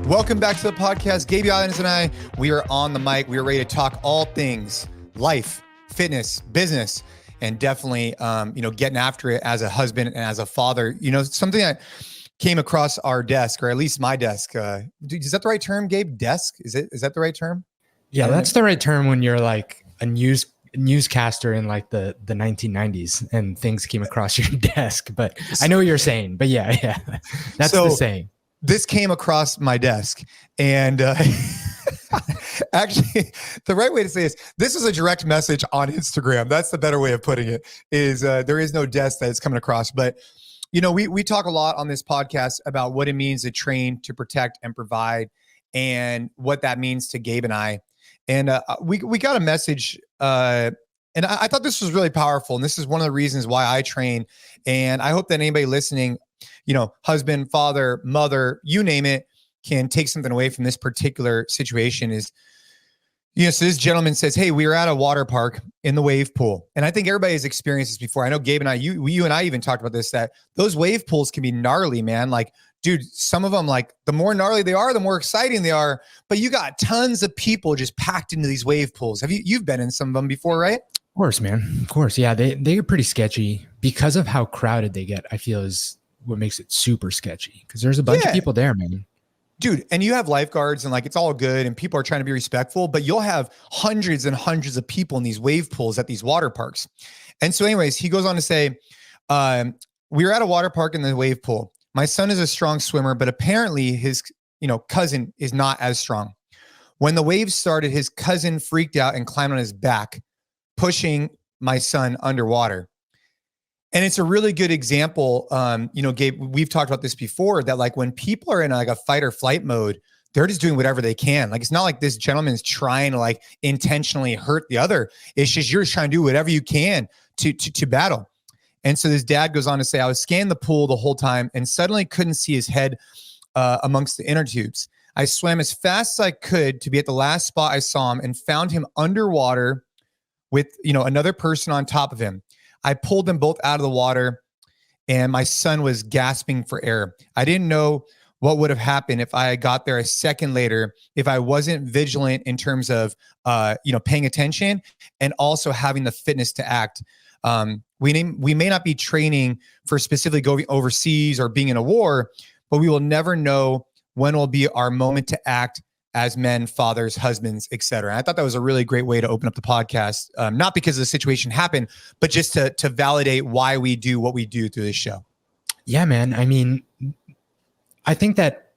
Welcome back to the podcast. Gabe and I, we are on the mic. We are ready to talk all things life, fitness, business, and definitely, getting after it as a husband and as a father. Something that came across our desk, or at least my desk. Is that the right term, Gabe? Desk? Is that the right term? Yeah, that's the right term when you're like a newscaster in like the 1990s and things came across your desk. But I know what you're saying. But yeah, that's the saying. This came across my desk, and actually, the right way to say this is a direct message on Instagram. That's the better way of putting it. Is there is no desk that is coming across, but we talk a lot on this podcast about what it means to train, to protect, and provide, and what that means to Gabe and I. And we got a message, and I thought this was really powerful. And this is one of the reasons why I train. And I hope that anybody listening, husband, father, mother, you name it, can take something away from this particular situation. So this gentleman says, hey, we were at a water park in the wave pool. And I think everybody has experienced this before. I know Gabe and I, you and I even talked about this, that those wave pools can be gnarly, man. Like, dude, some of them, like, the more gnarly they are, the more exciting they are. But you got tons of people just packed into these wave pools. You've been in some of them before, right? Of course, man. Of course. Yeah, they get pretty sketchy because of how crowded they get. I feel is what makes it super sketchy, because there's a bunch of people there, man. Dude, and you have lifeguards and like it's all good and people are trying to be respectful, but you'll have hundreds and hundreds of people in these wave pools at these water parks. And so anyways, he goes on to say, we were at a water park in the wave pool. My son is a strong swimmer, but apparently his cousin is not as strong. When the waves started, his cousin freaked out and climbed on his back, pushing my son underwater. And it's a really good example. Gabe, we've talked about this before, that like when people are in like a fight or flight mode, they're just doing whatever they can. Like, it's not like this gentleman's trying to like intentionally hurt the other. It's just, you're just trying to do whatever you can to battle. And so this dad goes on to say, I was scanning the pool the whole time and suddenly couldn't see his head amongst the inner tubes. I swam as fast as I could to be at the last spot I saw him and found him underwater with, another person on top of him. I pulled them both out of the water and my son was gasping for air. I didn't know what would have happened if I got there a second later, if I wasn't vigilant in terms of, paying attention and also having the fitness to act. We may not be training for specifically going overseas or being in a war, but we will never know when will be our moment to act as men, fathers, husbands, etc. I thought that was a really great way to open up the podcast, not because the situation happened, but just to validate why we do what we do through this show. Yeah, man. I mean, I think that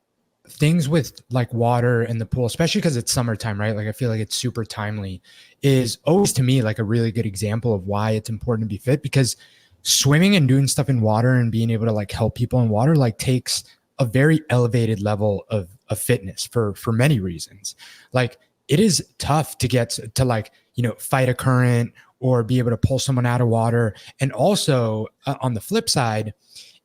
things with like water and the pool, especially because it's summertime, right? Like, I feel like it's super timely, is always to me like a really good example of why it's important to be fit, because swimming and doing stuff in water and being able to like help people in water like takes a very elevated level of fitness for many reasons. Like, it is tough to get to like, fight a current or be able to pull someone out of water. And also on the flip side,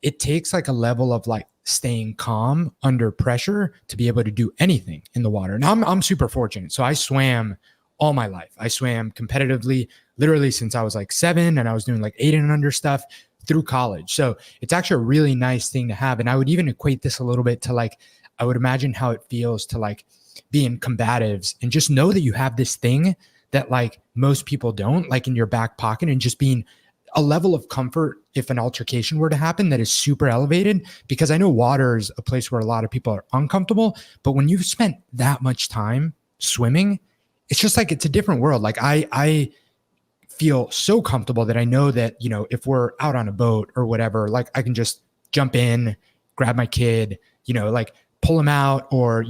it takes like a level of like staying calm under pressure to be able to do anything in the water. And I'm super fortunate. So I swam all my life. I swam competitively, literally since I was like 7, and I was doing like 8 and under stuff through college. So it's actually a really nice thing to have. And I would even equate this a little bit to like, I would imagine how it feels to like be in combatives and just know that you have this thing that like most people don't, like in your back pocket, and just being a level of comfort if an altercation were to happen that is super elevated. Because I know water is a place where a lot of people are uncomfortable, but when you've spent that much time swimming, it's just like, it's a different world. Like I feel so comfortable that I know that, if we're out on a boat or whatever, like I can just jump in, grab my kid, like pull him out, or,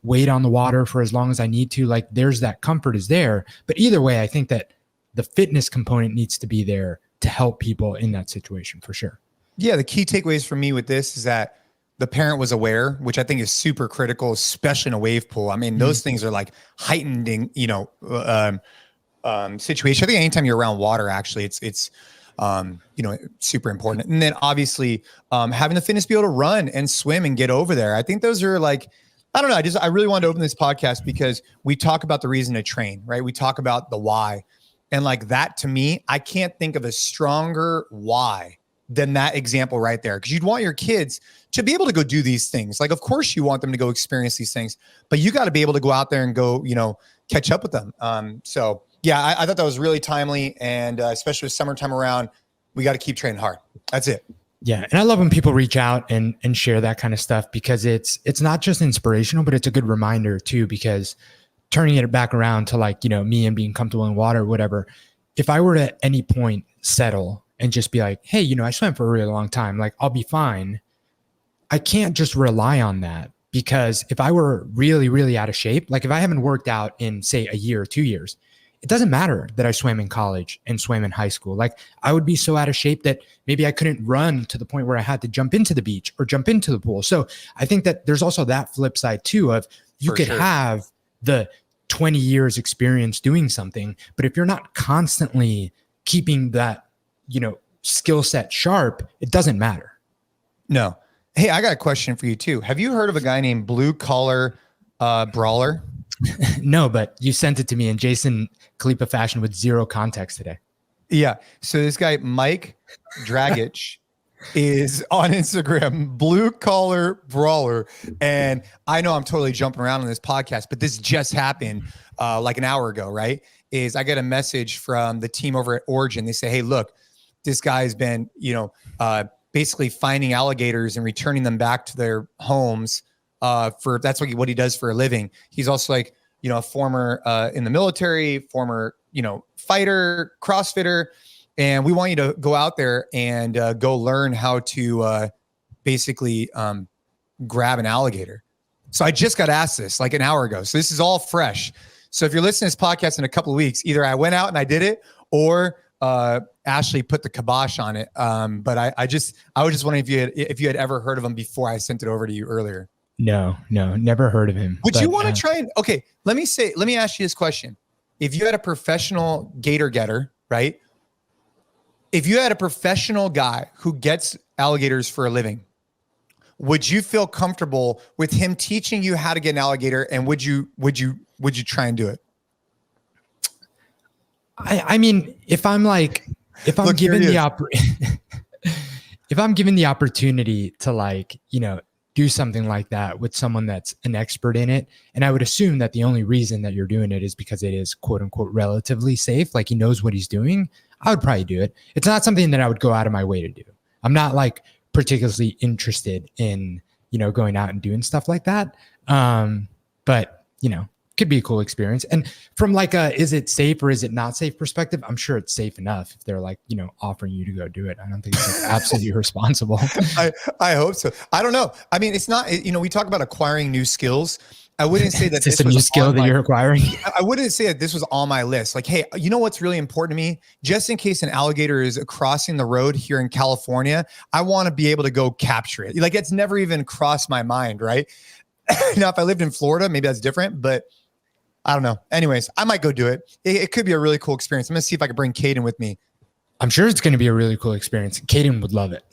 wait on the water for as long as I need to. Like, there's that comfort is there. But either way, I think that the fitness component needs to be there to help people in that situation for sure. Yeah. The key takeaways for me with this is that the parent was aware, which I think is super critical, especially in a wave pool. I mean, those things are like heightening, situation. I think anytime you're around water, actually, it's super important. And then obviously having the fitness to be able to run and swim and get over there. I think those are like, I don't know. I really wanted to open this podcast because we talk about the reason to train, right? We talk about the why. And like that, to me, I can't think of a stronger why than that example right there. Because you'd want your kids to be able to go do these things. Like, of course you want them to go experience these things, but you got to be able to go out there and go, catch up with them. So yeah, I thought that was really timely. And especially with summertime around, we got to keep training hard. That's it. Yeah. And I love when people reach out and share that kind of stuff, because it's not just inspirational, but it's a good reminder too, because turning it back around to like, me and being comfortable in water or whatever, if I were to at any point settle and just be like, hey, I swam for a really long time, like I'll be fine. I can't just rely on that, because if I were really, really out of shape, like if I haven't worked out in say a year or 2 years, it doesn't matter that I swam in college and swam in high school. Like I would be so out of shape that maybe I couldn't run to the point where I had to jump into the beach or jump into the pool. So I think that there's also that flip side too, of you could have the 20 years experience doing something, but if you're not constantly keeping that, skill set sharp, it doesn't matter. No. Hey, I got a question for you too. Have you heard of a guy named Blue Collar Brawler? No, but you sent it to me in Jason Khalipa fashion with zero context today. Yeah. So this guy, Mike Dragic, is on Instagram, Blue Collar Brawler. And I know I'm totally jumping around on this podcast, but this just happened like an hour ago, right? I get a message from the team over at Origin. They say, hey, look, this guy's been, basically finding alligators and returning them back to their homes. That's what he does for a living. He's also like, a former in the military, former, fighter, CrossFitter. And we want you to go out there and go learn how to basically grab an alligator. So I just got asked this like an hour ago. So this is all fresh. So if you're listening to this podcast in a couple of weeks, either I went out and I did it, or Ashley put the kibosh on it. But I was just wondering if you had ever heard of him before I sent it over to you earlier. No, never heard of him. Would you want to try and, okay, let me ask you this question. If you had a professional Gator Getter, right? If you had a professional guy who gets alligators for a living, would you feel comfortable with him teaching you how to get an alligator? And would you try and do it? I mean, if I'm given the opportunity to like, do something like that with someone that's an expert in it. And I would assume that the only reason that you're doing it is because it is quote unquote relatively safe. Like he knows what he's doing. I would probably do it. It's not something that I would go out of my way to do. I'm not like particularly interested in, going out and doing stuff like that. But could be a cool experience. And from like is it safe or is it not safe perspective, I'm sure it's safe enough if they're like, offering you to go do it. I don't think it's like absolutely irresponsible. I hope so. I don't know. I mean, it's not, we talk about acquiring new skills. I wouldn't say that this is a new skill that you're acquiring. I wouldn't say that this was on my list. Like, hey, what's really important to me? Just in case an alligator is crossing the road here in California, I want to be able to go capture it. Like, it's never even crossed my mind, right? Now, if I lived in Florida, maybe that's different, but I don't know. Anyways, I might go do it. It could be a really cool experience. I'm going to see if I can bring Kaden with me. I'm sure it's going to be a really cool experience. Kaden would love it.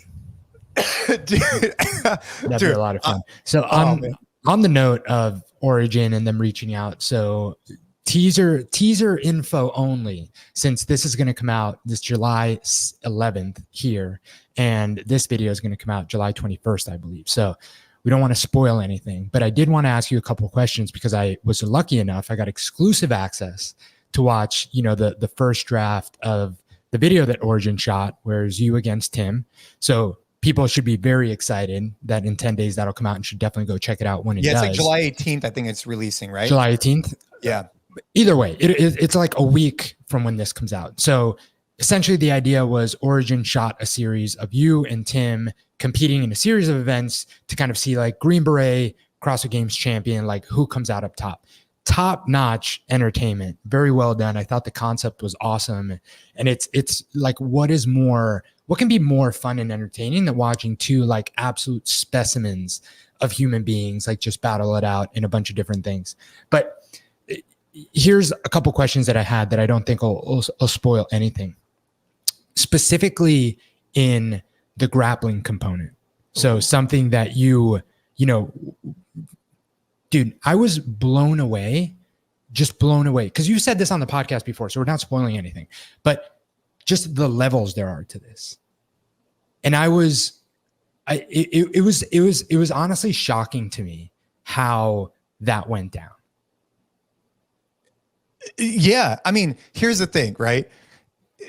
That'd be a lot of fun. So on the note of Origin and them reaching out, so teaser info only, since this is going to come out this July 11th here, and this video is going to come out July 21st, I believe. So we don't want to spoil anything, but I did want to ask you a couple of questions because I was lucky enough. I got exclusive access to watch, the first draft of the video that Origin shot, where it's you against Tim. So people should be very excited that in 10 days that'll come out, and should definitely go check it out when it does. Yeah, it's like July 18th. I think it's releasing, right? July 18th. Yeah. Either way, it's like a week from when this comes out. So essentially the idea was Origin shot a series of you and Tim competing in a series of events to kind of see like Green Beret, CrossFit Games Champion, like who comes out up top. Top-notch entertainment, very well done. I thought the concept was awesome. And it's like, what can be more fun and entertaining than watching two like absolute specimens of human beings, like just battle it out in a bunch of different things. But here's a couple questions that I had that I don't think will spoil anything. Specifically in the grappling component. So something that dude, I was blown away, because you said this on the podcast before, so we're not spoiling anything, but just the levels there are to this. And it was honestly shocking to me how that went down. Yeah. I mean, here's the thing, right?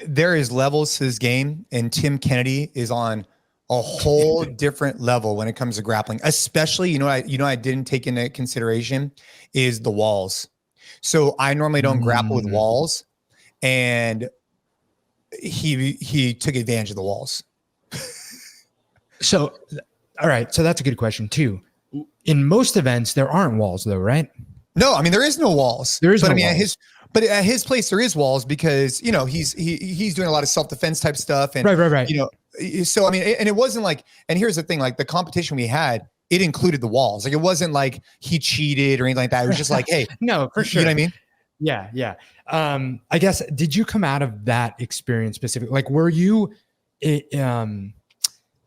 There is levels to this game, and Tim Kennedy is on a whole different level when it comes to grappling, especially, I didn't take into consideration is the walls. So I normally don't grapple with walls, and he took advantage of the walls. So, all right. So that's a good question too. In most events, there aren't walls though, right? No, I mean, there is no walls. There is but no I mean, walls. at his place, there is walls because, he's doing a lot of self-defense type stuff. And, right. So, I mean, and it wasn't like, and here's the thing, like the competition we had, it included the walls. Like, it wasn't like he cheated or anything like that. It was just like, hey, no, for sure. You know what I mean? Yeah. I guess, did you come out of that experience specifically? Like, were you,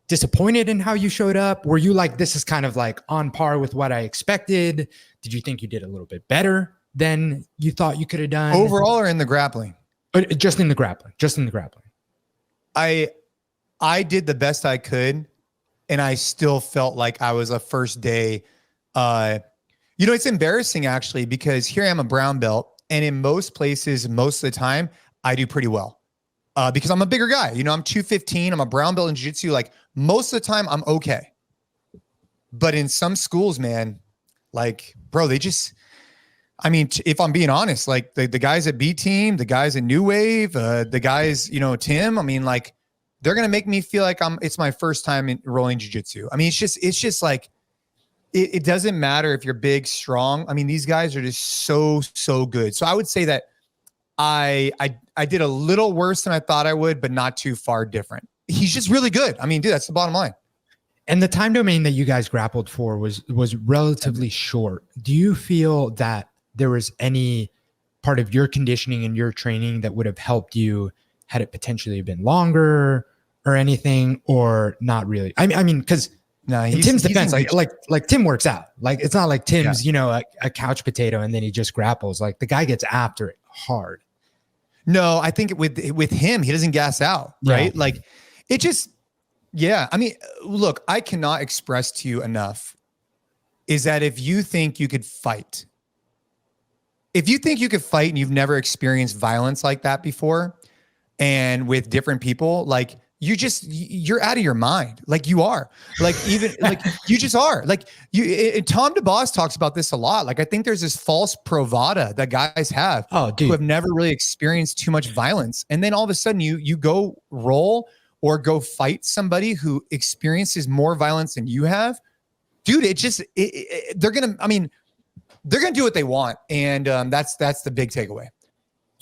disappointed in how you showed up? Were you like, this is kind of like on par with what I expected? Did you think you did a little bit better than you thought you could have done? Overall or in the grappling? Just in the grappling. I did the best I could, and I still felt like I was a first day. It's embarrassing actually, because here I am, a brown belt, and in most places, most of the time, I do pretty well. Because I'm a bigger guy, I'm 215. I'm a brown belt in jiu-jitsu. Like most of the time I'm okay. But in some schools, man, like, bro, they just, I mean, if I'm being honest, like the guys at B team, the guys at New Wave, the guys, Tim, I mean, like they're going to make me feel like it's my first time in rolling jiu-jitsu. I mean, it's just like, it doesn't matter if you're big, strong. I mean, these guys are just so good. So I would say that I did a little worse than I thought I would, but not too far different. He's just really good. I mean, dude, that's the bottom line. And the time domain that you guys grappled for was relatively short. Do you feel that there was any part of your conditioning and your training that would have helped you had it potentially been longer or anything, or not really? I mean, because in Tim's defense, like Tim works out. Like it's not like Tim's, a couch potato and then he just grapples. Like the guy gets after it hard. No, I think with him, he doesn't gas out, right? Yeah. Like it just, yeah. I mean, look, I cannot express to you enough is that if you think you could fight, and you've never experienced violence like that before, and with different people, like you're out of your mind. Like you are, like even like you just are. Like Tom DeBoss talks about this a lot. Like I think there's this false bravada that guys have who have never really experienced too much violence, and then all of a sudden you go roll or go fight somebody who experiences more violence than you have, dude. They're gonna do what they want, and that's the big takeaway.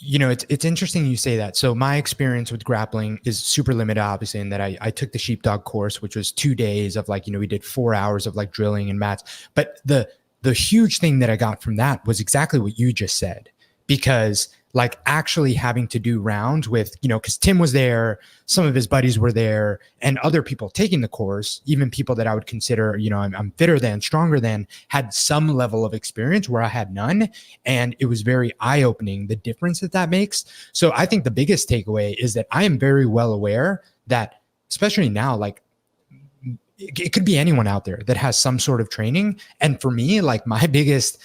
It's interesting you say that. So my experience with grappling is super limited, obviously, in that I took the sheepdog course, which was 2 days of like, we did 4 hours of like drilling and mats. But the huge thing that I got from that was exactly what you just said, because like actually having to do rounds with, because Tim was there, some of his buddies were there, and other people taking the course, even people that I would consider, I'm fitter than, stronger than, had some level of experience where I had none. And it was very eye-opening, the difference that makes. So I think the biggest takeaway is that I am very well aware that, especially now, like it could be anyone out there that has some sort of training. And for me, like my biggest,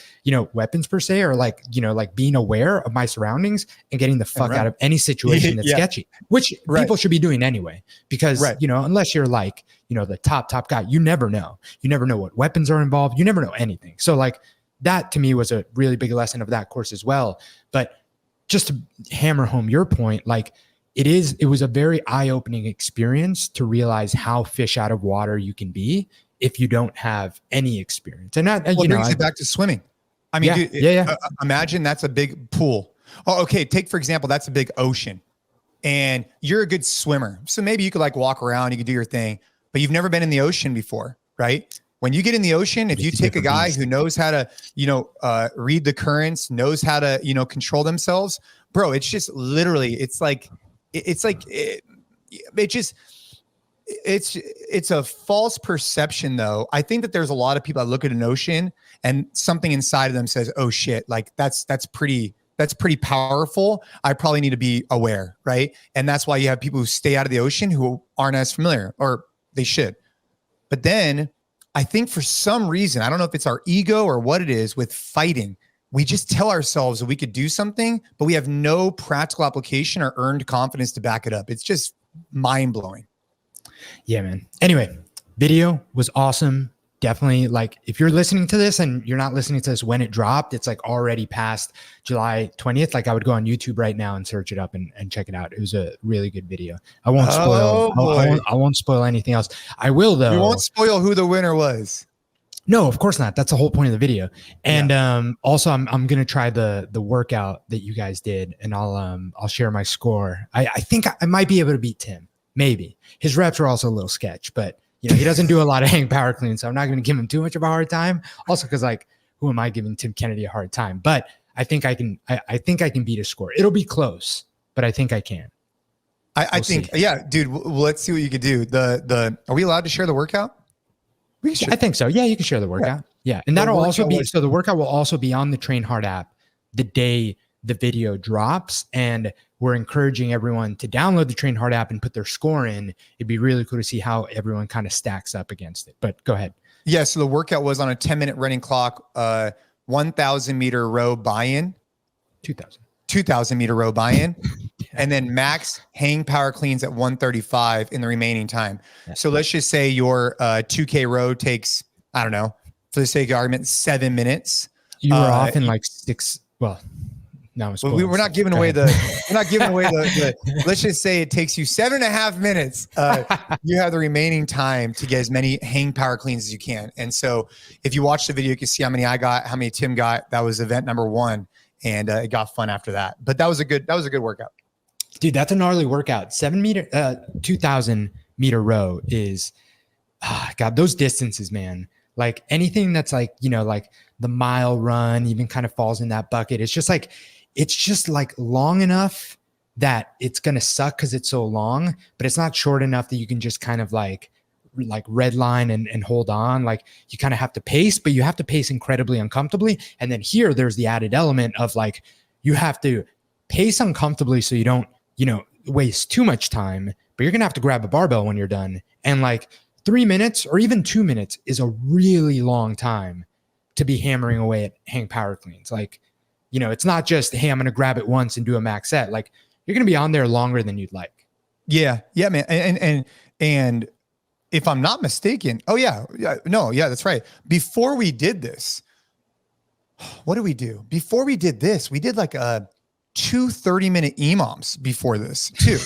weapons per se are like, like being aware of my surroundings and getting the fuck out of any situation that's sketchy, which people should be doing anyway, because, unless you're like, the top guy, you never know what weapons are involved. You never know anything. So like that to me was a really big lesson of that course as well. But just to hammer home your point, like, it was a very eye-opening experience to realize how fish out of water you can be if you don't have any experience. And that, brings it back to swimming. I mean, imagine that's a big pool. Oh, okay. Take, for example, that's a big ocean and you're a good swimmer. So maybe you could like walk around, you could do your thing, but you've never been in the ocean before, right? When you get in the ocean, if you take a guy who knows how to, read the currents, knows how to, control themselves, bro, it's just literally, it's a false perception though. I think that there's a lot of people that look at an ocean and something inside of them says, oh shit, like that's pretty that's pretty powerful, I probably need to be aware, right? And that's why you have people who stay out of the ocean who aren't as familiar, or they should. But then I think for some reason, I don't know if it's our ego or what it is with fighting, we just tell ourselves that we could do something, but we have no practical application or earned confidence to back it up. It's just mind blowing. Yeah, man. Anyway, video was awesome. Definitely, like, if you're listening to this and you're not listening to this when it dropped, it's like already past July 20th. Like, I would go on YouTube right now and search it up and check it out. It was a really good video. I won't spoil. I won't spoil anything else. I will, though. You won't spoil who the winner was. No, of course not. That's the whole point of the video. And also, I'm gonna try the workout that you guys did, and I'll share my score. I think I might be able to beat Tim. Maybe his reps are also a little sketch, but he doesn't do a lot of hang power clean, so I'm not going to give him too much of a hard time. Also, because like, who am I giving Tim Kennedy a hard time? But I think I can. I think I can beat a score. It'll be close, but I think I can. I think, yeah, dude. Well, let's see what you could do. Are we allowed to share the workout? I think so. Yeah, you can share the workout. Yeah, and that'll also be so. The workout will also be on the Train Hard app the day the video drops, and we're encouraging everyone to download the Train Hard app and put their score in. It'd be really cool to see how everyone kind of stacks up against it. But go ahead. Yeah. So the workout was on a 10-minute running clock, 1,000 meter row buy-in, 2,000 meter row buy-in, and then max hang power cleans at 135 in the remaining time. So let's just say your 2K row takes, I don't know, for the sake of argument, 7 minutes. You were off in like 6. Well, no, we're not giving away the let's just say it takes you 7.5 minutes. You have the remaining time to get as many hang power cleans as you can. And so if you watch the video, you can see how many I got, how many Tim got. That was event number 1. And it got fun after that. But that was a good workout. Dude, that's a gnarly workout. 2,000 meter row is, God, those distances, man. Like anything that's like, like the mile run even kind of falls in that bucket. It's just like long enough that it's going to suck because it's so long, but it's not short enough that you can just kind of like red line and hold on. Like you kind of have to pace, but you have to pace incredibly uncomfortably. And then here, there's the added element of like, you have to pace uncomfortably so you don't, waste too much time, but you're going to have to grab a barbell when you're done. And like 3 minutes or even 2 minutes is a really long time to be hammering away at hang power cleans. Like, it's not just, hey, I'm going to grab it once and do a max set. Like you're going to be on there longer than you'd like. Yeah. Yeah, man. And if I'm not mistaken, that's right. Before we did this, what did we do? Before we did this, we did like 2 30-minute EMOMs before this too.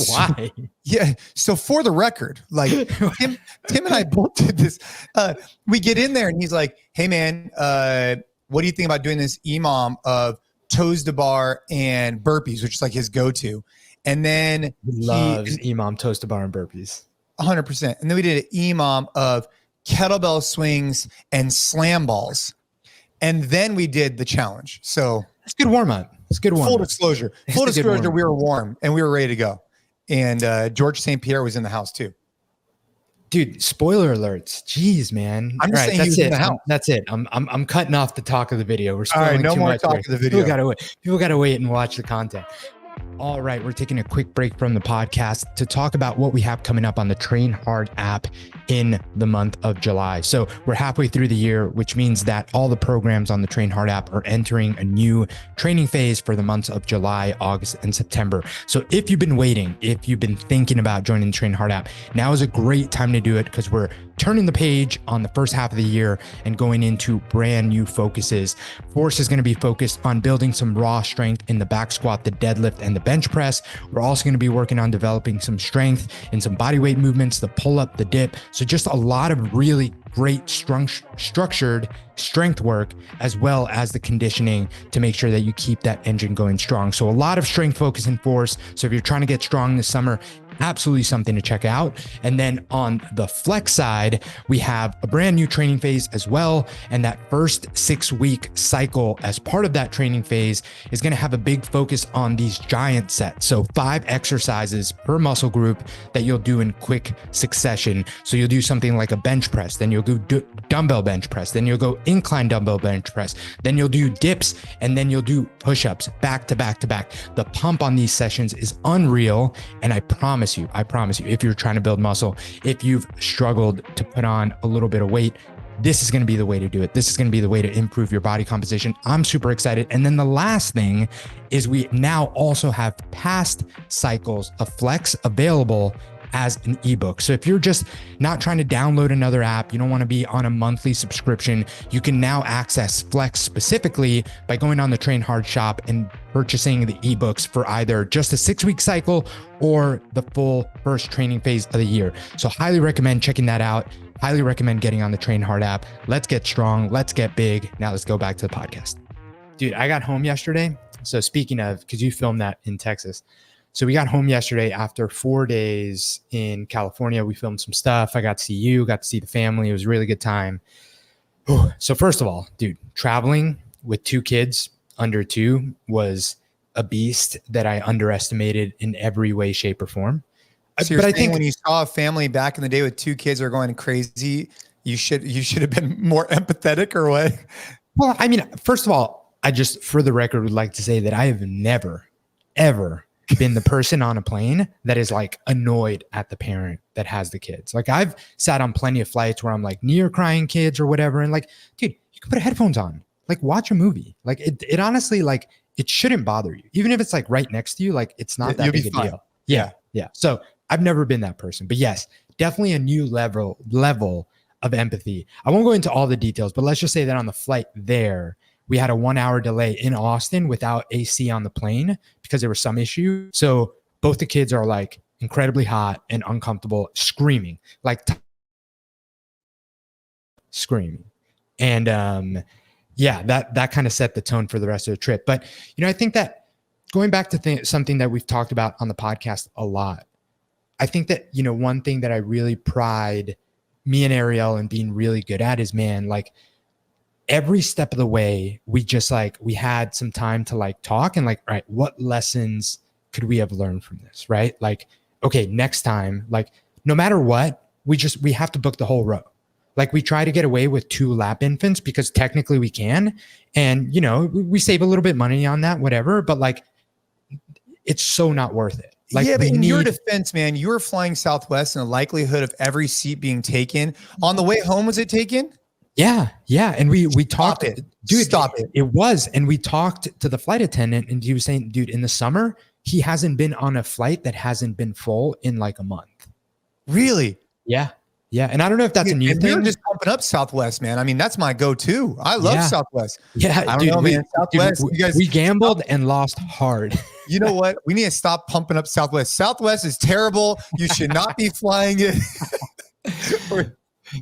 Why? Yeah. So for the record, like Tim and I both did this. We get in there and he's like, hey man, what do you think about doing this EMOM of toes to bar and burpees, which is like his go-to. And then he loves EMOM, toes to bar and burpees. 100%. And then we did an EMOM of kettlebell swings and slam balls. And then we did the challenge. So it's good warm up. It's good warm up. Full disclosure, we were warm and we were ready to go. And George St. Pierre was in the house too. Dude, spoiler alerts. Jeez, man. I'm just saying he was in the house. That's it. I'm cutting off the talk of the video. We're spoiling no too more much talk of the video. People gotta wait and watch the content. All right, we're taking a quick break from the podcast to talk about what we have coming up on the Train Hard app in the month of July. So we're halfway through the year, which means that all the programs on the Train Hard app are entering a new training phase for the months of July, August, and September. So if you've been waiting, if you've been thinking about joining the Train Hard app, now is a great time to do it because we're turning the page on the first half of the year and going into brand new focuses. Force is going to be focused on building some raw strength in the back squat, the deadlift, and the bench press. We're also going to be working on developing some strength in some body weight movements, the pull up, the dip. So just a lot of really great structured strength work, as well as the conditioning to make sure that you keep that engine going strong. So a lot of strength focus and force. So if you're trying to get strong this summer, absolutely something to check out. And then on the flex side, we have a brand new training phase as well. And that first 6-week cycle as part of that training phase is going to have a big focus on these giant sets. So 5 exercises per muscle group that you'll do in quick succession. So you'll do something like a bench press, then you'll do dumbbell bench press, then you'll go incline dumbbell bench press, then you'll do dips, and then you'll do push-ups back to back to back. The pump on these sessions is unreal. And I promise you, if you're trying to build muscle, if you've struggled to put on a little bit of weight, this is going to be the way to do it. This is going to be the way to improve your body composition. I'm super excited. And then the last thing is we now also have past cycles of Flex available as an ebook. So if you're just not trying to download another app, you don't want to be on a monthly subscription, you can now access Flex specifically by going on the Train Hard shop and purchasing the ebooks for either just a 6-week cycle or the full first training phase of the year. So highly recommend checking that out. Highly recommend getting on the Train Hard app. Let's get strong. Let's get big. Now let's go back to the podcast. Dude, I got home yesterday. So speaking of, because you filmed that in Texas. So we got home yesterday after 4 days in California. We filmed some stuff. I got to see you, got to see the family. It was a really good time. So first of all, dude, traveling with 2 kids under 2 was a beast that I underestimated in every way, shape, or form. So you're saying when you saw a family back in the day with 2 kids are going crazy, you should have been more empathetic, or what? Well, I mean, first of all, I just, for the record, would like to say that I have never, ever been the person on a plane that is like annoyed at the parent that has the kids. Like I've sat on plenty of flights where I'm like near crying kids or whatever. And like, dude, you can put headphones on, like watch a movie. Like it honestly, like it shouldn't bother you. Even if it's like right next to you, like it's not that big a deal. Yeah. So I've never been that person, but yes, definitely a new level of empathy. I won't go into all the details, but let's just say that on the flight there, we had a 1-hour delay in Austin without AC on the plane because there was some issue. So both the kids are like incredibly hot and uncomfortable, screaming, screaming. And that kind of set the tone for the rest of the trip. But, I think that going back to something that we've talked about on the podcast a lot, I think that, one thing that I really pride me and Ariel in being really good at is, man, like, every step of the way, we had some time to talk and all right, what lessons could we have learned from this? Right? Like, okay, next time, no matter what, we have to book the whole row. Like we try to get away with 2 lap infants because technically we can. And, we save a little bit of money on that, whatever, but it's so not worth it. But in your defense, man, you were flying Southwest and the likelihood of every seat being taken on the way home, was it taken? Yeah. And we talked, dude, stop it. It was. And we talked to the flight attendant and he was saying, dude, in the summer, he hasn't been on a flight that hasn't been full in a month. Really? Yeah. And I don't know if that's a new thing. You're just pumping up Southwest, man. I mean, that's my go-to. I love Southwest. Yeah. I don't know, man. Southwest, we gambled and lost hard. You know what? We need to stop pumping up Southwest. Southwest is terrible. You should not be flying it.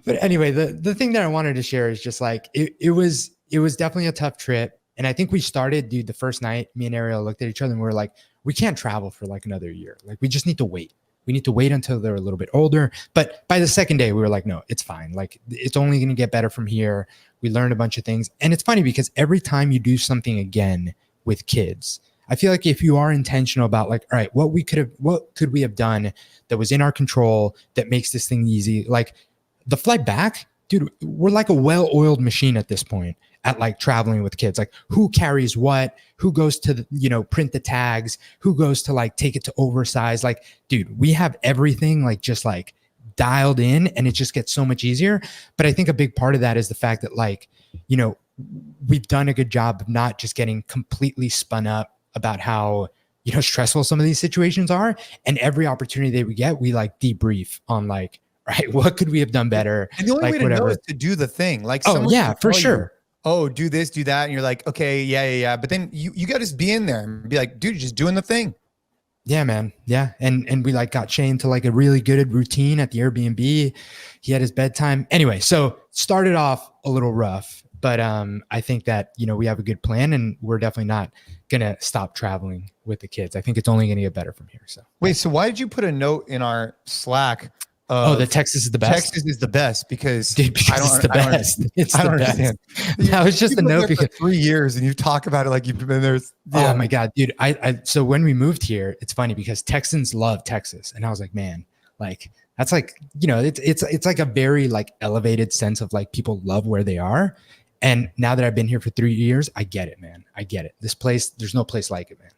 But anyway, the thing that I wanted to share is just it was definitely a tough trip. And I think we started, dude, the first night, me and Ariel looked at each other and we were like, we can't travel for another year. We just need to wait. We need to wait until they're a little bit older. But by the second day, we were like, no, it's fine. It's only going to get better from here. We learned a bunch of things. And it's funny because every time you do something again with kids, I feel like if you are intentional about all right, what could we have done that was in our control that makes this thing easy? The flight back, dude, we're like a well-oiled machine at this point at traveling with kids. Who carries what, who goes to, print the tags, who goes to take it to oversize. Dude, we have everything just dialed in and it just gets so much easier. But I think a big part of that is the fact that we've done a good job of not just getting completely spun up about how, stressful some of these situations are. And every opportunity that we get, we debrief on right, what could we have done better? And the only way to know is to do the thing. For sure. Oh, do this, do that. And you're like, okay, yeah. But then you got to just be in there and be like, dude, you're just doing the thing. Yeah, man. Yeah. And we got Shane to a really good routine at the Airbnb. He had his bedtime. Anyway, so started off a little rough, But I think that, we have a good plan, and we're definitely not going to stop traveling with the kids. I think it's only going to get better from here. So wait, so why did you put a note in our Slack? The Texas is the best. Texas is the best because, Dude, because it's the best. It's the best. That was just a note because 3 years and you talk about it like you've been there. Yeah. Oh my God, dude. So when we moved here, it's funny because Texans love Texas. And I was like, man, like, that's like, it's like a very like elevated sense of like people love where they are. And now that I've been here for 3 years, I get it, man. I get it. This place, there's no place like it, man.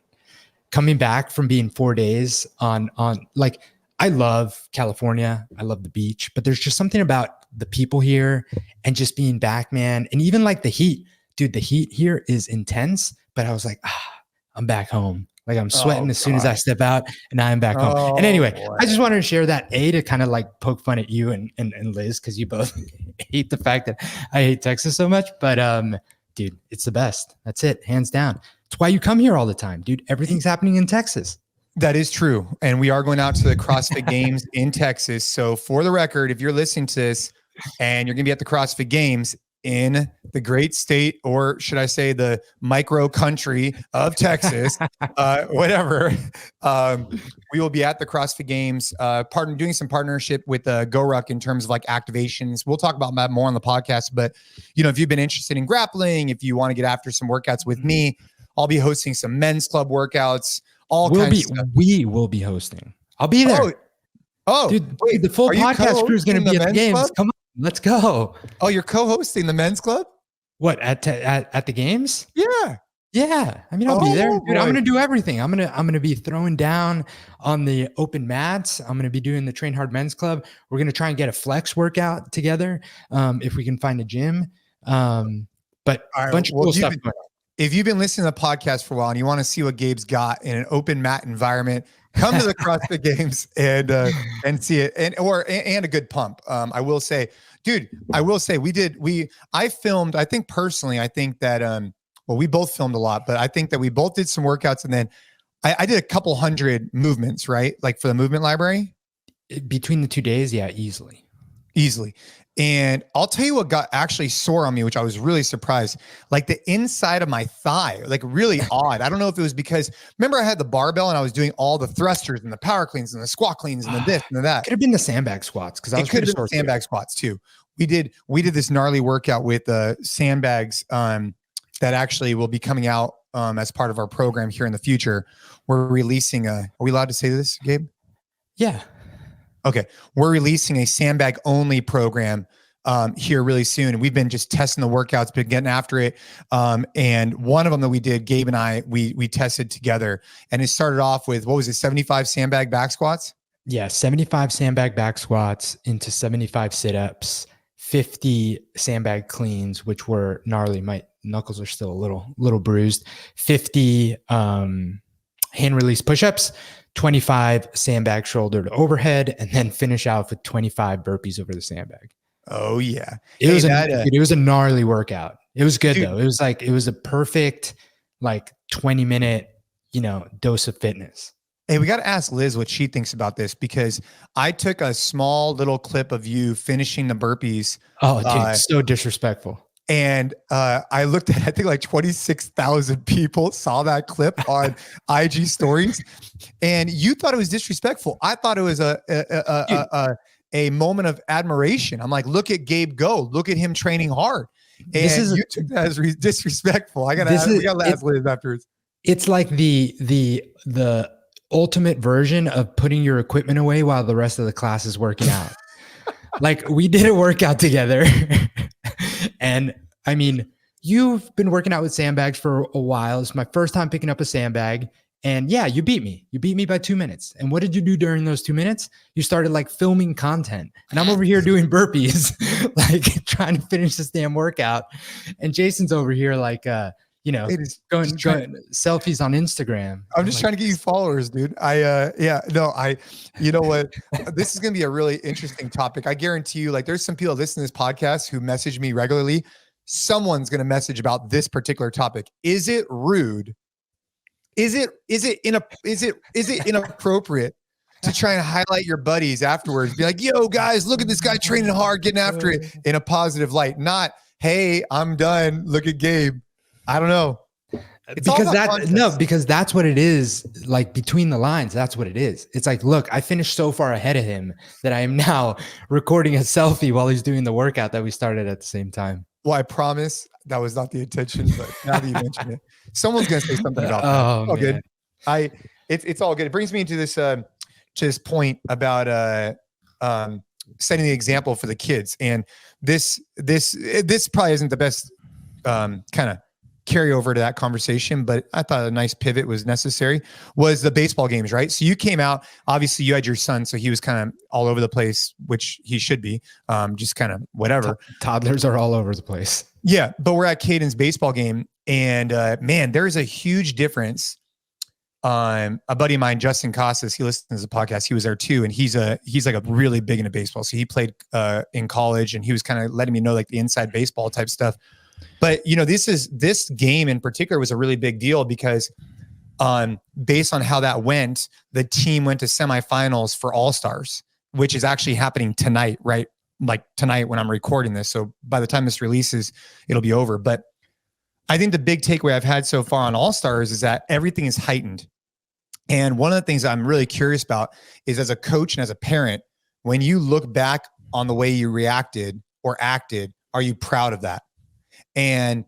Coming back from being 4 days on like, I love California. I love the beach, but there's just something about the people here and just being back, man. And even like the heat, dude, the heat here is intense, but I was like, I'm back home. Like I'm sweating as soon as I step out and I'm back home. And anyway, boy. I just wanted to share that to kind of like poke fun at you and Liz, because you both hate the fact that I hate Texas so much, but dude, it's the best. That's it. Hands down. It's why you come here all the time, dude. Everything's happening in Texas. That is true. And we are going out to the CrossFit Games in Texas. So for the record, if you're listening to this and you're going to be at the CrossFit Games in the great state, or should I say the micro country of Texas, whatever, we will be at the CrossFit Games, doing some partnership with GoRuck in terms of like activations. We'll talk about that more on the podcast. But, if you've been interested in grappling, if you want to get after some workouts with me, I'll be hosting some men's club workouts. We will be hosting. I'll be there. Dude, the full podcast crew is going to be at the games. Club? Come on, let's go. Oh, you're co-hosting the men's club? What, at the games? Yeah. I mean, I'll be there. Dude, I'm going to do everything. I'm going to be throwing down on the open mats. I'm going to be doing the Train Hard Men's Club. We're going to try and get a flex workout together if we can find a gym. But a bunch of cool stuff going on. If you've been listening to the podcast for a while and you want to see what Gabe's got in an open mat environment, come to the CrossFit Games and see it, and a good pump. I will say, I filmed. I think that we both filmed a lot, but I think that we both did some workouts, and then I did a couple hundred movements, right? Like for the movement library between the 2 days, yeah, easily. And I'll tell you what got actually sore on me, which I was really surprised. Like the inside of my thigh, like really odd. I don't know if it was because, remember I had the barbell and I was doing all the thrusters and the power cleans and the squat cleans and the this and the that. Could have been the sandbag squats, because I was pretty sore. Sandbag squats too. We did this gnarly workout with sandbags that actually will be coming out as part of our program here in the future. We're releasing are we allowed to say this, Gabe? Yeah. Okay, we're releasing a sandbag only program here really soon, and we've been just testing the workouts, been getting after it. And one of them that we did, Gabe and I, we tested together, and it started off with 75 sandbag back squats? Yeah, 75 sandbag back squats into 75 sit-ups, 50 sandbag cleans, which were gnarly. My knuckles are still a little bruised. 50 hand release push-ups. 25 sandbag shoulder to overhead, and then finish out with 25 burpees over the sandbag. Oh yeah. It was a gnarly workout. It was good though. It was a perfect 20-minute, dose of fitness. Hey, we got to ask Liz what she thinks about this, because I took a small little clip of you finishing the burpees. Oh, dude, so disrespectful. And I looked at, I think 26,000 people saw that clip on IG stories, and you thought it was disrespectful. I thought it was a moment of admiration. I'm like, look at Gabe go, look at him training hard. And you took that as disrespectful. We gotta ask Liz afterwards. It's like the ultimate version of putting your equipment away while the rest of the class is working out. Like, we did a workout together. And I mean, you've been working out with sandbags for a while. It's my first time picking up a sandbag. And yeah, you beat me. You beat me by 2 minutes. And what did you do during those 2 minutes? You started filming content. And I'm over here doing burpees, trying to finish this damn workout. And Jason's over here going selfies on Instagram. I'm just trying to get you followers, dude. You know what? This is going to be a really interesting topic. I guarantee you, there's some people that listen to this podcast who message me regularly. Someone's going to message about this particular topic. Is it rude? Is it inappropriate to try and highlight your buddies afterwards? Be like, yo guys, look at this guy training hard, getting after it in a positive light. Not, hey, I'm done. Look at Gabe. I don't know. It's because that's what it is. Like between the lines, that's what it is. It's like, look, I finished so far ahead of him that I am now recording a selfie while he's doing the workout that we started at the same time. Well, I promise that was not the intention, but now that you mention it, someone's going to say something about that. Oh, all good. It's all good. It brings me to this point about setting the example for the kids. And this probably isn't the best kind of carry over to that conversation, but I thought a nice pivot was necessary, was the baseball games, right? So you came out, obviously you had your son, so he was kind of all over the place, which he should be, just kind of whatever. Toddlers are all over the place. Yeah. But we're at Kaden's baseball game, and man, there's a huge difference. A buddy of mine, Justin Costas, he listens to the podcast. He was there too. And he's like a really big into baseball. So he played in college, and he was kind of letting me know like the inside baseball type stuff. But this game in particular was a really big deal because based on how that went, the team went to semifinals for All-Stars, which is actually happening tonight, right? Like tonight when I'm recording this. So by the time this releases, it'll be over. But I think the big takeaway I've had so far on All-Stars is that everything is heightened. And one of the things I'm really curious about is, as a coach and as a parent, when you look back on the way you reacted or acted, are you proud of that? And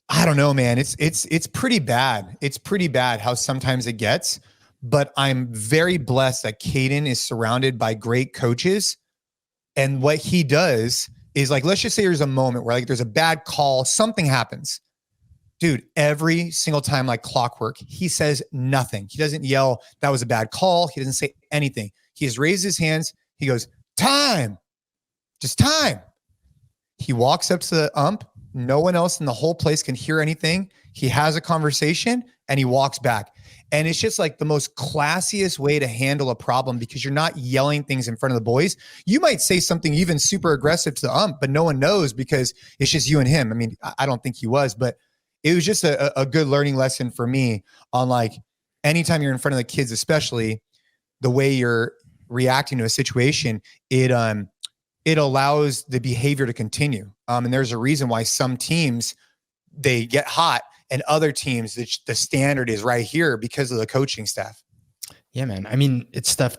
I don't know, man, it's pretty bad. It's pretty bad how sometimes it gets, but I'm very blessed that Kaden is surrounded by great coaches. And what he does is, like, let's just say there's a moment where like there's a bad call, something happens. Dude, every single time, like clockwork, he says nothing. He doesn't yell, that was a bad call. He doesn't say anything. He just raises his hands. He goes, time, just time. He walks up to the ump. No one else in the whole place can hear anything. He has a conversation and he walks back. And it's just like the most classiest way to handle a problem, because you're not yelling things in front of the boys. You might say something even super aggressive to the ump, but no one knows because it's just you and him. I mean, I don't think he was, but it was just a good learning lesson for me on, like, anytime you're in front of the kids, especially the way you're reacting to a situation, it allows the behavior to continue. And there's a reason why some teams, they get hot, and other teams, the standard is right here because of the coaching staff. Yeah, man. I mean, it's stuff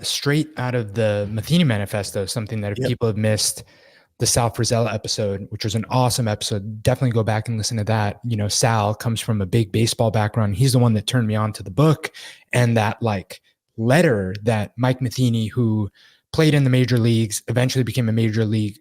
straight out of the Matheny Manifesto, something that if people have missed the Sal Frizella episode, which was an awesome episode, definitely go back and listen to that. You know, Sal comes from a big baseball background. He's the one that turned me on to the book, and that like letter that Mike Matheny, who played in the major leagues, eventually became a major league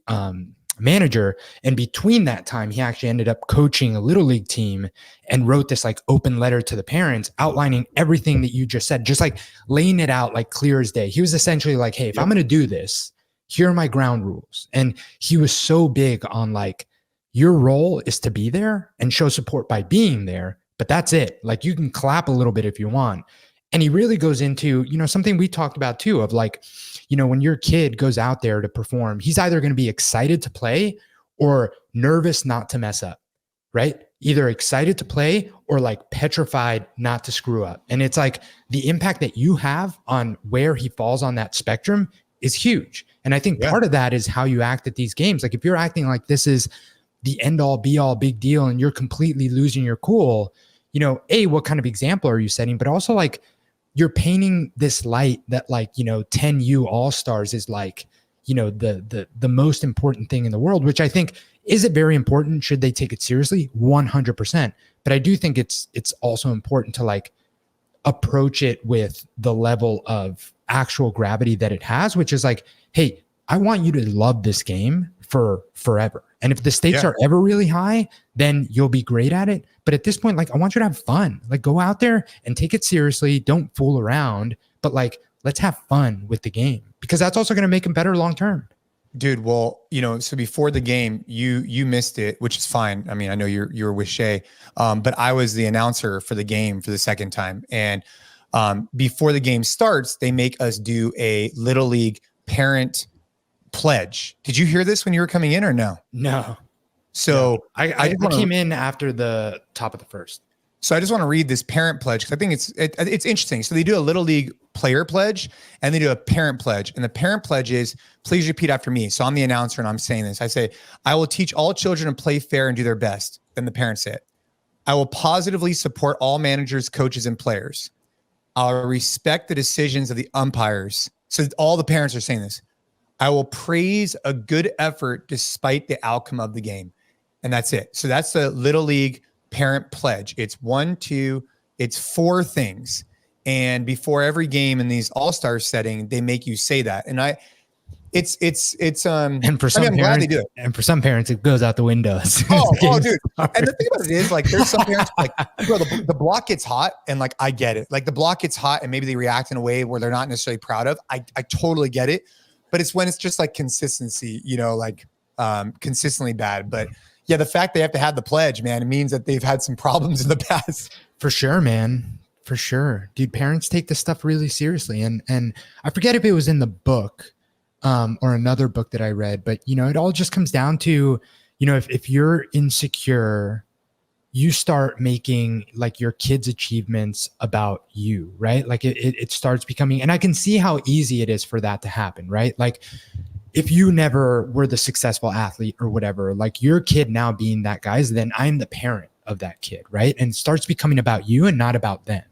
manager. And between that time, he actually ended up coaching a little league team and wrote this like open letter to the parents outlining everything that you just said, just like laying it out like clear as day. He was essentially like, hey, if I'm going to do this, here are my ground rules. And he was so big on like, your role is to be there and show support by being there, but that's it. Like, you can clap a little bit if you want. And he really goes into, you know, something we talked about too, of like, you know, when your kid goes out there to perform, he's either going to be excited to play or nervous not to mess up, right? Either excited to play or like petrified not to screw up. And it's like the impact that you have on where he falls on that spectrum is huge. And I think part of that is how you act at these games. Like, if you're acting like this is the end all be all big deal and you're completely losing your cool, you know, what kind of example are you setting? But also, like, you're painting this light that, like, you know, 10U All-Stars is like, you know, the most important thing in the world, which I think, is it very important? Should they take it seriously? 100%. But I do think it's also important to like approach it with the level of actual gravity that it has, which is like, hey, I want you to love this game for forever. And if the stakes are ever really high, then you'll be great at it. But at this point, like, I want you to have fun. Like, go out there and take it seriously. Don't fool around, but like, let's have fun with the game, because that's also going to make them better long-term. Dude, well, you know, so before the game, you missed it, which is fine. I mean, I know you were with Shay, but I was the announcer for the game for the second time. And before the game starts, they make us do a Little League parent pledge. Did you hear this when you were coming in or no? No. So I came in after the top of the first. So I just want to read this parent pledge because I think it's interesting. So they do a little league player pledge and they do a parent pledge. And the parent pledge is, please repeat after me. So I'm the announcer and I'm saying this. I say, I will teach all children to play fair and do their best. Then the parents say it. I will positively support all managers, coaches, and players. I'll respect the decisions of the umpires. So all the parents are saying this. I will praise a good effort despite the outcome of the game. And that's it. So that's the little league parent pledge. It's 4 things. And before every game in these all-star setting, they make you say that. And and for some parents, do it. And for some parents, it goes out the window. Oh, dude. And the thing about it is, like, there's some parents like, bro, the block gets hot, and like, I get it. Like, the block gets hot, and maybe they react in a way where they're not necessarily proud of. I totally get it. But it's when it's just like consistency, like consistently bad. But yeah, the fact they have to have the pledge, man, it means that they've had some problems in the past. For sure, man. For sure. Dude, parents take this stuff really seriously. And I forget if it was in the book or another book that I read, but it all just comes down to, if you're insecure, you start making like your kids' achievements about you, right? Like it starts becoming, and I can see how easy it is for that to happen, right? Like if you never were the successful athlete or whatever, like your kid now being that guy's, then I'm the parent of that kid, right? And it starts becoming about you and not about them.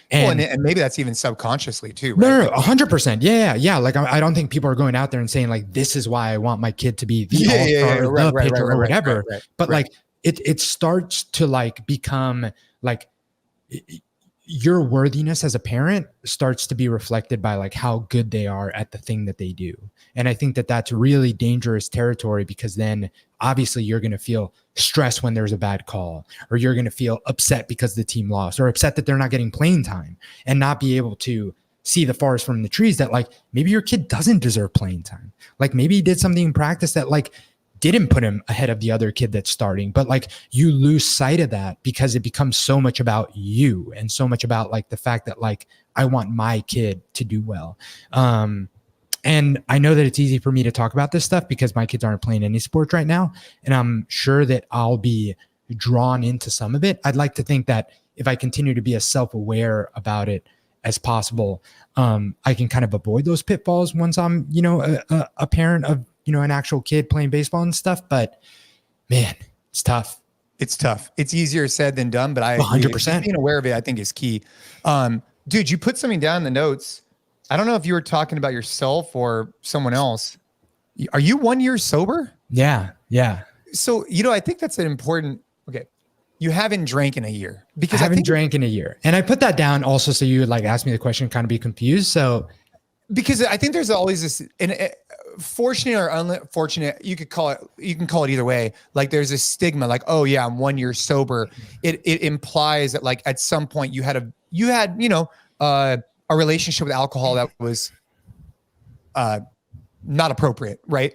And maybe that's even subconsciously too, right? No, 100%. Yeah. Like I don't think people are going out there and saying like, this is why I want my kid to be the all-star or the pitcher or whatever. But like it starts to like become like your worthiness as a parent starts to be reflected by like how good they are at the thing that they do. And I think that that's really dangerous territory, because then obviously you're going to feel stress when there's a bad call, or you're going to feel upset because the team lost, or upset that they're not getting playing time, and not be able to see the forest from the trees that like maybe your kid doesn't deserve playing time. Like maybe he did something in practice that like didn't put him ahead of the other kid that's starting, but like you lose sight of that because it becomes so much about you and so much about like the fact that like, I want my kid to do well. And I know that it's easy for me to talk about this stuff because my kids aren't playing any sports right now. And I'm sure that I'll be drawn into some of it. I'd like to think that if I continue to be as self-aware about it as possible, I can kind of avoid those pitfalls once I'm, a parent of, an actual kid playing baseball and stuff. But man, it's tough. It's tough. It's easier said than done, but 100%. Being aware of it, I think, is key. Dude, you put something down in the notes. I don't know if you were talking about yourself or someone else. Are you 1 year sober? Yeah. So, I think that's an important, okay. You haven't drank in a year. Because I haven't drank in a year. And I put that down also so you would like ask me the question, kind of be confused. So, because I think there's always this, and fortunate or unfortunate, you can call it either way. Like there's a stigma, like, oh yeah, I'm 1 year sober. It implies that like at some point you had a relationship with alcohol that was not appropriate, right?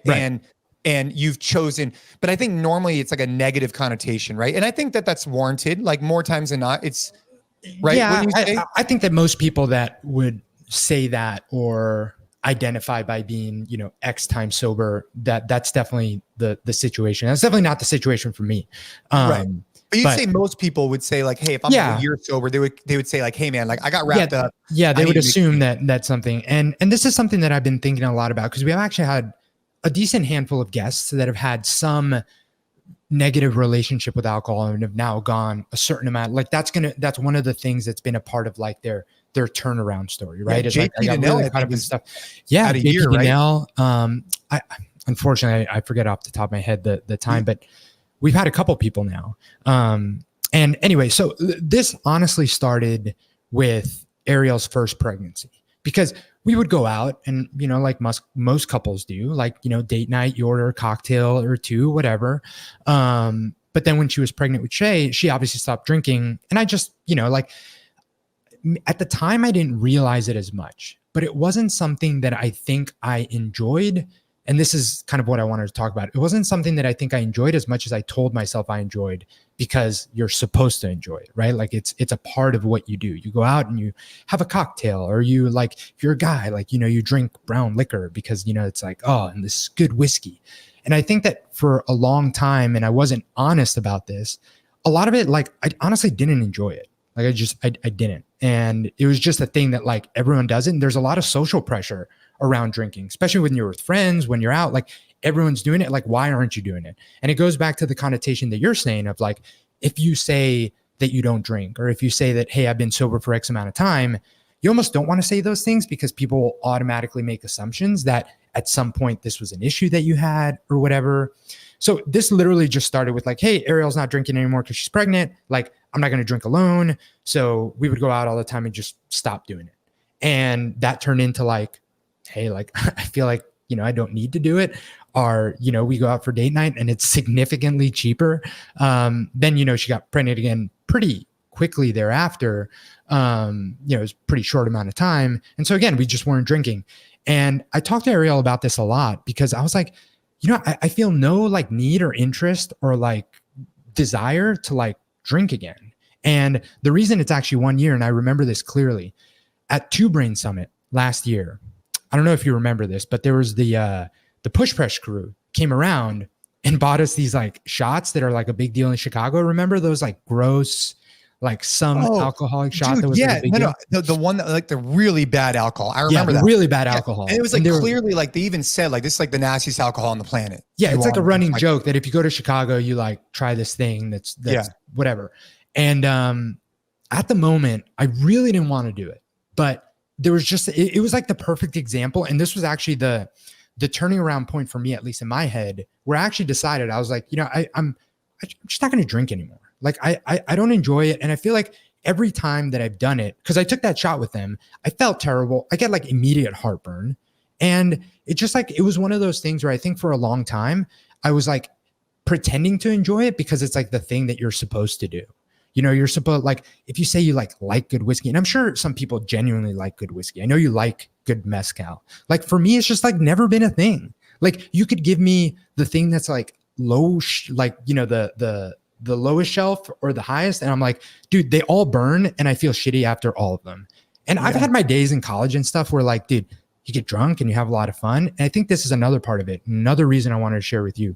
And you've chosen, but I think normally it's like a negative connotation, right? And I think that that's warranted, like more times than not. It's right. Yeah, I think that most people that would say that or identify by being, X time sober, that's definitely the situation. That's definitely not the situation for me. Right. But you'd say most people would say like, hey, if I'm a year sober, they would say like, hey man, like I got wrapped up. Yeah, they would assume that that's something. And this is something that I've been thinking a lot about, because we have actually had a decent handful of guests that have had some negative relationship with alcohol and have now gone a certain amount. Like that's one of the things that's been a part of like their turnaround story, right? Yeah, JP Donnell kind of stuff. Yeah, JP Donnell. I unfortunately I forget off the top of my head the time, but we've had a couple people now. And anyway, so this honestly started with Ariel's first pregnancy, because we would go out and, like most couples do, like, date night, you order a cocktail or two, whatever. But then when she was pregnant with Shay, she obviously stopped drinking. And I just, like at the time I didn't realize it as much, but it wasn't something that I think I enjoyed. And this is kind of what I wanted to talk about. It wasn't something that I think I enjoyed as much as I told myself I enjoyed, because you're supposed to enjoy it, right? Like it's a part of what you do. You go out and you have a cocktail, or you like, if you're a guy, like, you drink brown liquor because, it's like, oh, and this is good whiskey. And I think that for a long time, and I wasn't honest about this, a lot of it, like, I honestly didn't enjoy it. Like, I didn't. And it was just a thing that like everyone does it. And there's a lot of social pressure around drinking, especially when you're with friends, when you're out, like everyone's doing it. Like, why aren't you doing it? And it goes back to the connotation that you're saying of like, if you say that you don't drink, or if you say that, hey, I've been sober for X amount of time, you almost don't want to say those things because people will automatically make assumptions that at some point this was an issue that you had or whatever. So this literally just started with like, hey, Ariel's not drinking anymore because she's pregnant. Like, I'm not going to drink alone. So we would go out all the time and just stop doing it. And that turned into like, hey, like, I feel like, I don't need to do it. Or, we go out for date night and it's significantly cheaper. Then, she got pregnant again pretty quickly thereafter. It was a pretty short amount of time. And so again, we just weren't drinking. And I talked to Ariel about this a lot because I was like, I feel no like need or interest or like desire to like drink again. And the reason it's actually 1 year, and I remember this clearly, at Two Brain Summit last year, I don't know if you remember this, but there was the push press crew came around and bought us these like shots that are like a big deal in Chicago. Remember those like gross, like some alcoholic shot? Dude, that was like a big deal? The one that like the really bad alcohol. I remember that. Really bad alcohol. And it was like clearly like they even said like this is like the nastiest alcohol on the planet. Yeah, it's like a running joke that if you go to Chicago, you like try this thing that's whatever. And at the moment, I really didn't want to do it, but there was just it was like the perfect example. And this was actually the turning around point for me, at least in my head, where I actually decided I was like, I'm just not going to drink anymore. Like I don't enjoy it. And I feel like every time that I've done it, because I took that shot with them, I felt terrible. I get like immediate heartburn. And it just like, it was one of those things where I think for a long time, I was like pretending to enjoy it because it's like the thing that you're supposed to do. You're supposed, like, if you say you like good whiskey, and I'm sure some people genuinely like good whiskey. I know you like good mezcal. Like for me, it's just like never been a thing. Like you could give me the thing that's like low, the lowest shelf or the highest. And I'm like, dude, they all burn. And I feel shitty after all of them. And I've had my days in college and stuff where like, dude, you get drunk and you have a lot of fun. And I think this is another part of it. Another reason I wanted to share with you.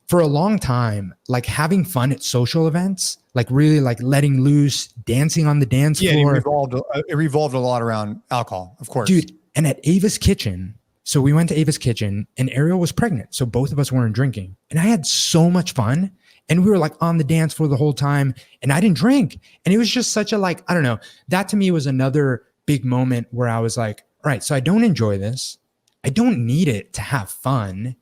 For a long time, like having fun at social events, like really like letting loose, dancing on the dance floor. It revolved a lot around alcohol, of course. Dude, and at Ava's Kitchen, so we went to Ava's Kitchen and Ariel was pregnant. So both of us weren't drinking. And I had so much fun. And we were like on the dance floor the whole time. And I didn't drink. And it was just such a like, I don't know. That to me was another big moment where I was like, all right, so I don't enjoy this. I don't need it to have fun.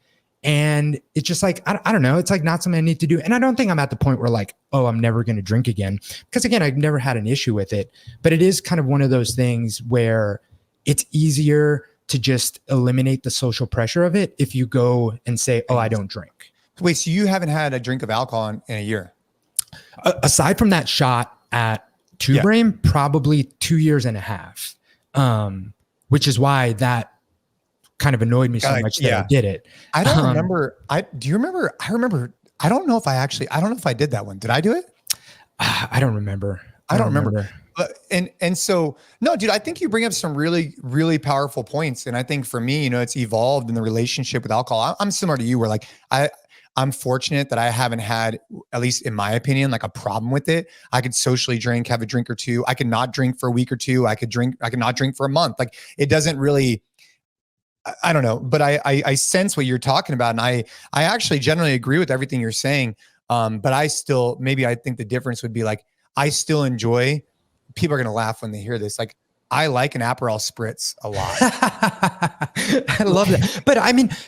And it's just like, I don't know. It's like not something I need to do. And I don't think I'm at the point where like, oh, I'm never going to drink again. Because again, I've never had an issue with it. But it is kind of one of those things where it's easier to just eliminate the social pressure of it if you go and say, oh, I don't drink. Wait, so you haven't had a drink of alcohol in a year? Aside from that shot at Two Brain, probably 2 years and a half, which is why that kind of annoyed me so much that I did it. I don't remember. Do you remember? I remember. I don't know if I did that one. Did I do it? I don't remember. I don't remember. But, and so, no, dude, I think you bring up some really, really powerful points. And I think for me, it's evolved in the relationship with alcohol. I'm similar to you where like, I'm fortunate that I haven't had, at least in my opinion, like a problem with it. I could socially drink, have a drink or two. I could not drink for a week or two. I could not drink for a month. Like it doesn't really, I don't know, but I sense what you're talking about. And I actually generally agree with everything you're saying. But I think the difference would be like, I still enjoy, people are going to laugh when they hear this. Like I like an Abol Spritz a lot. I love that.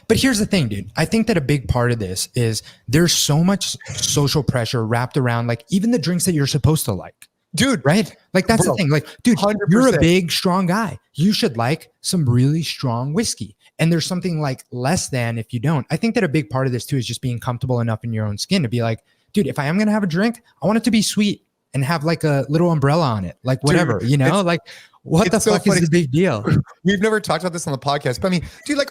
But here's the thing, dude. I think that a big part of this is there's so much social pressure wrapped around like even the drinks that you're supposed to like. Dude, right? Like that's the thing. Like, dude, 100%. You're a big, strong guy. You should like some really strong whiskey. And there's something like less than if you don't. I think that a big part of this too is just being comfortable enough in your own skin to be like, dude, if I am going to have a drink, I want it to be sweet and have like a little umbrella on it. Like whatever, dude, like what the fuck is the big deal? We've never talked about this on the podcast, but I mean, dude, like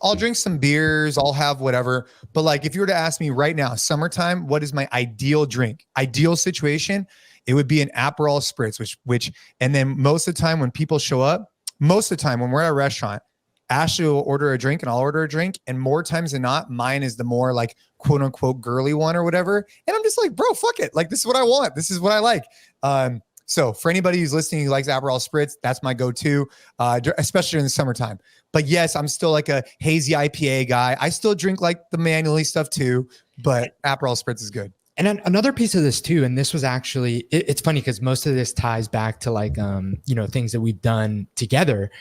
I'll drink some beers, I'll have whatever. But like, if you were to ask me right now, summertime, what is my ideal drink, ideal situation? It would be an Abol Spritz, which, and then most of the time when people show up, most of the time when we're at a restaurant, Ashley will order a drink and I'll order a drink. And more times than not, mine is the more like quote unquote girly one or whatever. And I'm just like, bro, fuck it. Like, this is what I want. This is what I like. So for anybody who's listening who likes Abol Spritz, that's my go-to, especially in the summertime. But yes, I'm still like a hazy IPA guy. I still drink like the manually stuff too, but Abol Spritz is good. And then another piece of this too, and this was actually, it's funny because most of this ties back to like, things that we've done together.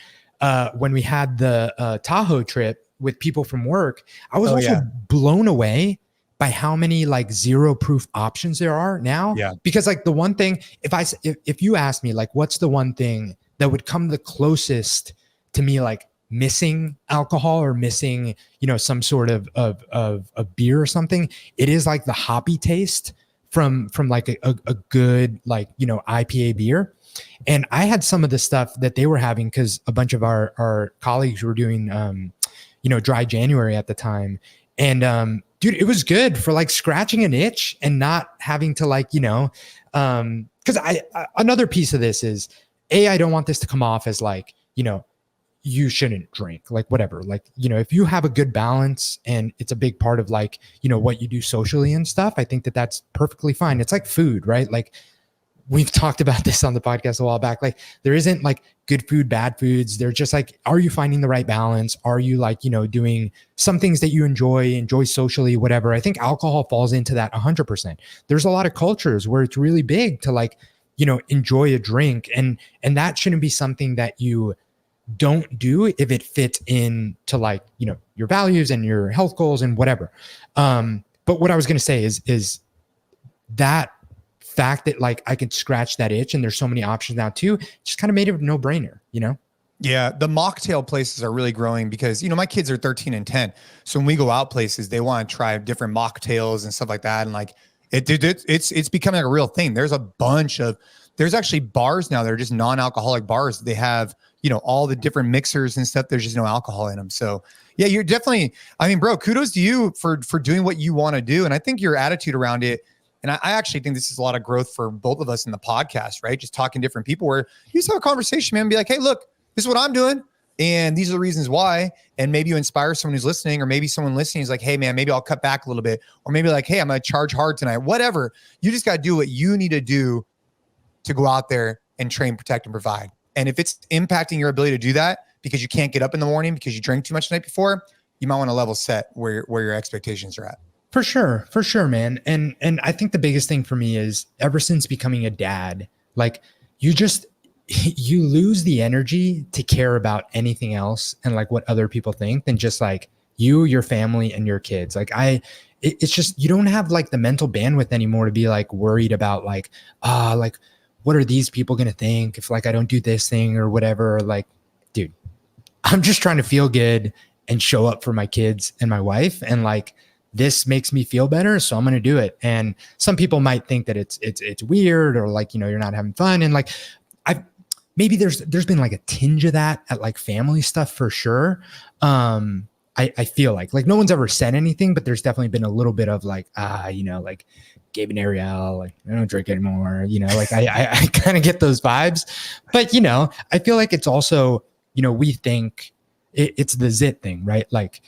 When we had the Tahoe trip with people from work, I was blown away by how many like zero proof options there are now. Yeah. Because like the one thing, if you ask me like, what's the one thing that would come the closest to me, like missing alcohol or missing, some sort of beer or something, it is like the hoppy taste from like a good, like, IPA beer. And I had some of the stuff that they were having because a bunch of our colleagues were doing, dry January at the time. And, dude, it was good for like scratching an itch and not having to like, because another piece of this is I don't want this to come off as like, you shouldn't drink, like whatever, like, if you have a good balance and it's a big part of like, what you do socially and stuff, I think that that's perfectly fine. It's like food, right? Like we've talked about this on the podcast a while back. Like there isn't like good food, bad foods. They're just like, are you finding the right balance? Are you like, doing some things that you enjoy socially, whatever. I think alcohol falls into that 100%. There's a lot of cultures where it's really big to like, enjoy a drink. And that shouldn't be something that you don't do if it fits into like, your values and your health goals and whatever. But what I was going to say is that fact that like I could scratch that itch and there's so many options now too, just kind of made it a no-brainer, Yeah, the mocktail places are really growing because, my kids are 13 and 10. So when we go out places, they want to try different mocktails and stuff like that. And like it's becoming like a real thing. There's actually bars now that are just non-alcoholic bars. They have, all the different mixers and stuff. There's just no alcohol in them. So yeah, you're definitely, bro, kudos to you for doing what you want to do. And I think your attitude around it, and I actually think this is a lot of growth for both of us in the podcast, right? Just talking to different people where you just have a conversation, man, and be like, hey, look, this is what I'm doing. And these are the reasons why. And maybe you inspire someone who's listening, or maybe someone listening is like, hey man, maybe I'll cut back a little bit. Or maybe like, hey, I'm going to charge hard tonight, whatever. You just got to do what you need to do to go out there and train, protect, and provide. And if it's impacting your ability to do that because you can't get up in the morning because you drank too much the night before, you might want to level set where your expectations are at. For sure, man. And I think the biggest thing for me is ever since becoming a dad, like you lose the energy to care about anything else and like what other people think than just like you, your family, and your kids. Like it's just, you don't have like the mental bandwidth anymore to be like worried about like, like what are these people going to think if like I don't do this thing or whatever. Like, dude, I'm just trying to feel good and show up for my kids and my wife. And like, this makes me feel better, so I'm going to do it. And some people might think that it's weird or like, you're not having fun. And like, maybe there's been like a tinge of that at like family stuff for sure. I feel like no one's ever said anything, but there's definitely been a little bit of like, like Gabe and Ariel, like I don't drink anymore, like I kind of get those vibes, but I feel like it's also, we think it's the zit thing, right? Like,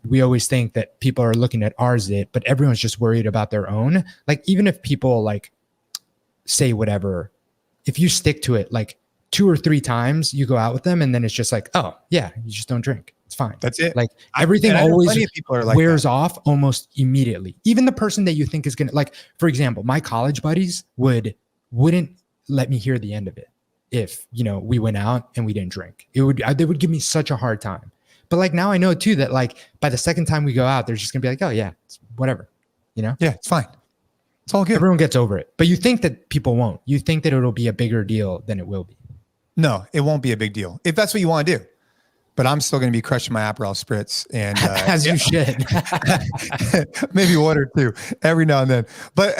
we always think that people are looking at our zit, but everyone's just worried about their own. Like, even if people like say whatever, if you stick to it, like 2 or 3 times you go out with them and then it's just like, oh yeah, you just don't drink. It's fine. That's it. Like everything always people are like wears off almost immediately. Even the person that you think is going to, like, for example, my college buddies wouldn't let me hear the end of it. If, we went out and we didn't drink, they would give me such a hard time. But like now I know too that like by the second time we go out, they're just gonna be like, oh yeah, it's whatever, Yeah, it's fine. It's all good. Everyone gets over it. But you think that people won't. You think that it'll be a bigger deal than it will be. No, it won't be a big deal if that's what you want to do. But I'm still going to be crushing my Abol Spritz, and as you should. Maybe 1 or 2 every now and then. But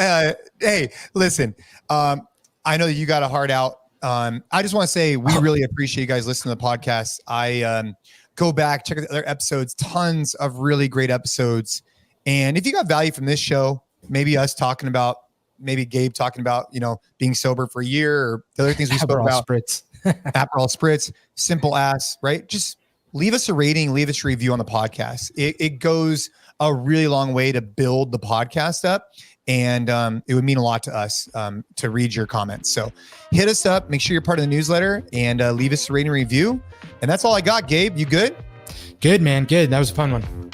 hey, listen, I know that you got a heart out. I just want to say we really appreciate you guys listening to the podcast. I go back, check out the other episodes, tons of really great episodes. And if you got value from this show, maybe us talking about, maybe Gabe talking about, being sober for a year, or the other things we spoke about. Spritz. Abol Spritz, simple ass, right? Just leave us a rating, leave us a review on the podcast. It goes a really long way to build the podcast up. And it would mean a lot to us to read your comments. So hit us up, make sure you're part of the newsletter, and leave us a rating review. And that's all I got, Gabe. You good? Good, man. Good. That was a fun one.